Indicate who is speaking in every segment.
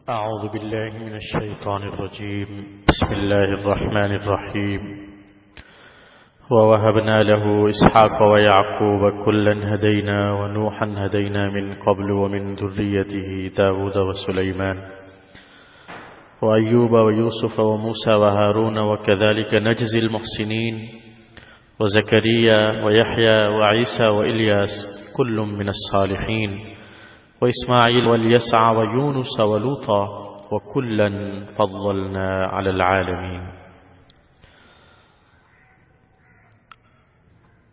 Speaker 1: أعوذ بالله من الشيطان الرجيم. بسم الله الرحمن الرحيم. ووهبنا له إسحاق ويعقوب كلا هدينا ونوحا هدينا من قبل ومن ذريته داود وسليمان وأيوب ويوسف وموسى وهارون وكذلك نجزي المحسنين وزكريا ويحيى وعيسى وإلياس كل من الصالحين وإسماعيل واليسع ويونس ولوطا وكلا فضلنا على العالمين.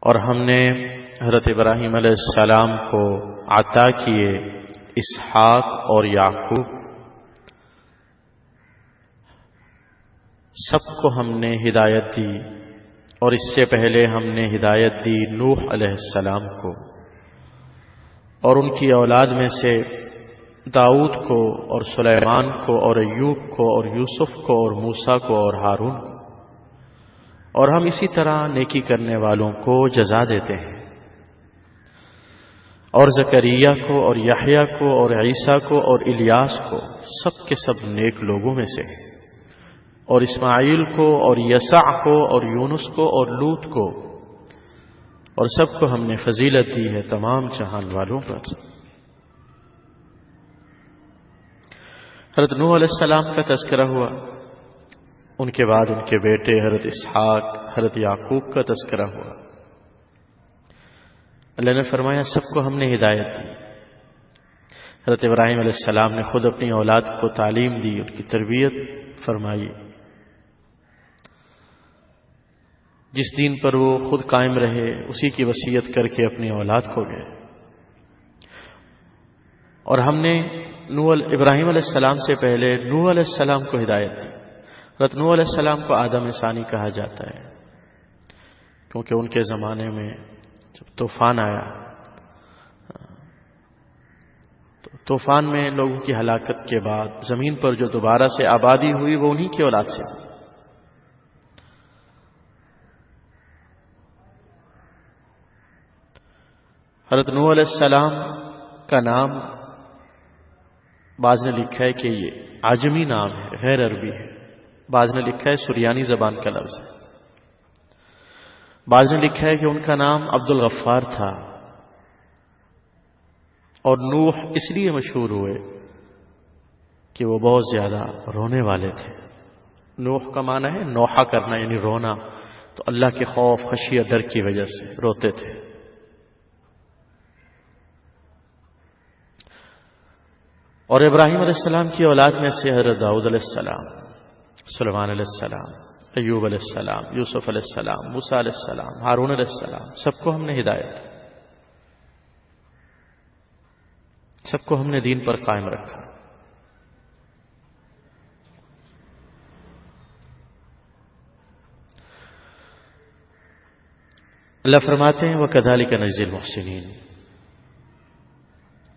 Speaker 1: اور ہم نے حضرت ابراہیم علیہ السلام کو عطا کیے اسحاق اور یعقوب. سب کو ہم نے ہدایت دی، اور اس سے پہلے ہم نے ہدایت دی نوح علیہ السلام کو، اور ان کی اولاد میں سے داؤد کو اور سلیمان کو اور ایوب کو اور یوسف کو اور موسیٰ کو اور ہارون کو، اور ہم اسی طرح نیکی کرنے والوں کو جزا دیتے ہیں. اور زکریا کو اور یحییٰ کو اور عیسیٰ کو اور الیاس کو سب کے سب نیک لوگوں میں سے ہیں، اور اسماعیل کو اور یسع کو اور یونس کو اور لوط کو، اور سب کو ہم نے فضیلت دی ہے تمام جہان والوں پر. حضرت نوح علیہ السلام کا تذکرہ ہوا، ان کے بعد ان کے بیٹے حضرت اسحاق حضرت یعقوب کا تذکرہ ہوا. اللہ نے فرمایا سب کو ہم نے ہدایت دی. حضرت ابراہیم علیہ السلام نے خود اپنی اولاد کو تعلیم دی، ان کی تربیت فرمائی. جس دین پر وہ خود قائم رہے اسی کی وصیت کر کے اپنی اولاد کو گئے. اور ہم نے ابراہیم علیہ السلام سے پہلے نوح علیہ السلام کو ہدایت دی. حضرت نوح علیہ السلام کو آدم ثانی کہا جاتا ہے، کیونکہ ان کے زمانے میں جب طوفان آیا تو طوفان میں لوگوں کی ہلاکت کے بعد زمین پر جو دوبارہ سے آبادی ہوئی وہ انہی کی اولاد سے ہوئی. حضرت نوح علیہ السلام کا نام بعض نے لکھا ہے کہ یہ عجمی نام ہے، غیر عربی ہے. بعض نے لکھا ہے سریانی زبان کا لفظ ہے. بعض نے لکھا ہے کہ ان کا نام عبد الغفار تھا. اور نوح اس لیے مشہور ہوئے کہ وہ بہت زیادہ رونے والے تھے. نوح کا معنی ہے نوحہ کرنا، یعنی رونا. تو اللہ کے خوف، خشیت، ڈر کی وجہ سے روتے تھے. اور ابراہیم علیہ السلام کی اولاد میں سے حضرت داؤد علیہ السلام، سلیمان علیہ السلام، ایوب علیہ السلام، یوسف علیہ السلام، موسیٰ علیہ السلام، ہارون علیہ السلام، سب کو ہم نے ہدایت دی. سب کو ہم نے دین پر قائم رکھا. اللہ فرماتے ہیں وَكَذَلِكَ نَجْزِي الْمُحْسِنِينَ،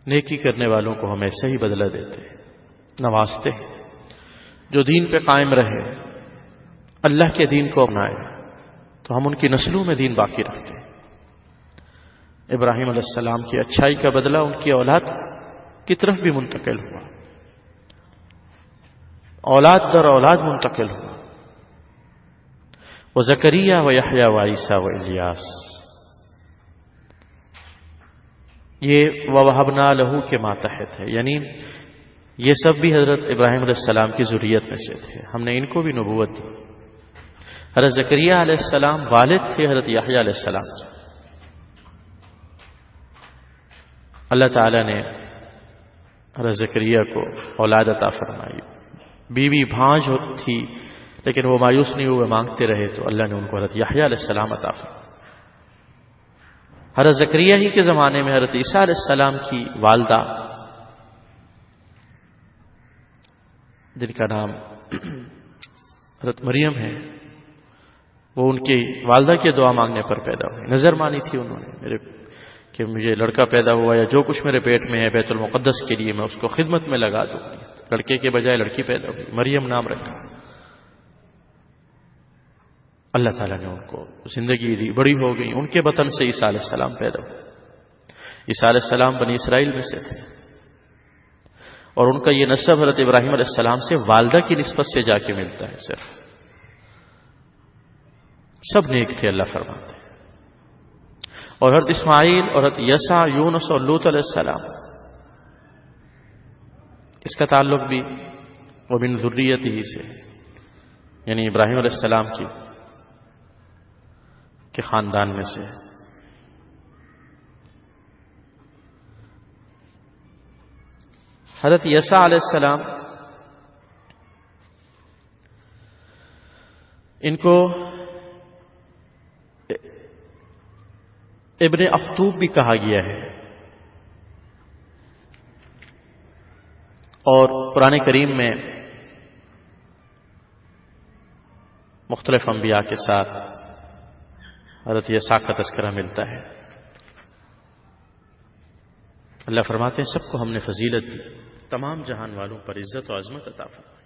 Speaker 1: نیکی کرنے والوں کو ہم ایسے ہی بدلہ دیتے ہیں، نوازتے ہیں. جو دین پہ قائم رہے، اللہ کے دین کو اپنائے، تو ہم ان کی نسلوں میں دین باقی رکھتے ہیں. ابراہیم علیہ السلام کی اچھائی کا بدلہ ان کی اولاد کی طرف بھی منتقل ہوا، اولاد در اولاد منتقل ہوا. وہ زکریا و یحییٰ و عیسیٰ و الیاس، یہ وَوَهَبْنَا لَهُ کے ماتحت ہے، یعنی یہ سب بھی حضرت ابراہیم علیہ السلام کی ذریت میں سے تھے. ہم نے ان کو بھی نبوت دی. حضرت زکریا علیہ السلام والد تھے حضرت یحییٰ علیہ السلام کے. اللہ تعالیٰ نے حضرت زکریا کو اولاد عطا فرمائی. بیوی بھانج تھی لیکن وہ مایوس نہیں ہوئے، مانگتے رہے، تو اللہ نے ان کو حضرت یحییٰ علیہ السلام عطا فرمائی. حضرت زکریا ہی کے زمانے میں حضرت عیسیٰ علیہ السلام کی والدہ، جن کا نام حضرت مریم ہے، وہ ان کی والدہ کے دعا مانگنے پر پیدا ہوئی. نظر مانی تھی انہوں نے کہ مجھے لڑکا پیدا ہوا یا جو کچھ میرے پیٹ میں ہے بیت المقدس کے لیے میں اس کو خدمت میں لگا دوں گی. لڑکے کے بجائے لڑکی پیدا ہوئی، مریم نام رکھا. اللہ تعالیٰ نے ان کو زندگی دی، بڑی ہو گئی. ان کے بطن سے عیسیٰ علیہ السلام پیدا ہوئے. عیسیٰ علیہ السلام بنی اسرائیل میں سے تھے. اور ان کا یہ نسب حضرت ابراہیم علیہ السلام سے والدہ کی نسبت سے جا کے ملتا ہے. صرف سب نیک تھے اللہ فرماتے ہیں. اور حضرت اسماعیل اور حضرت یسع، یونس اور لوط علیہ السلام، اس کا تعلق بھی ومن ذریتہ سے، یعنی ابراہیم علیہ السلام کے خاندان میں سے. حضرت یسع علیہ السلام، ان کو ابن اخطوب بھی کہا گیا ہے، اور قرآن کریم میں مختلف انبیاء کے ساتھ حضرت یسع کا تذکرہ ملتا ہے. اللہ فرماتے ہیں سب کو ہم نے فضیلت دی، تمام جہان والوں پر عزت و عظمت عطا فرمائی.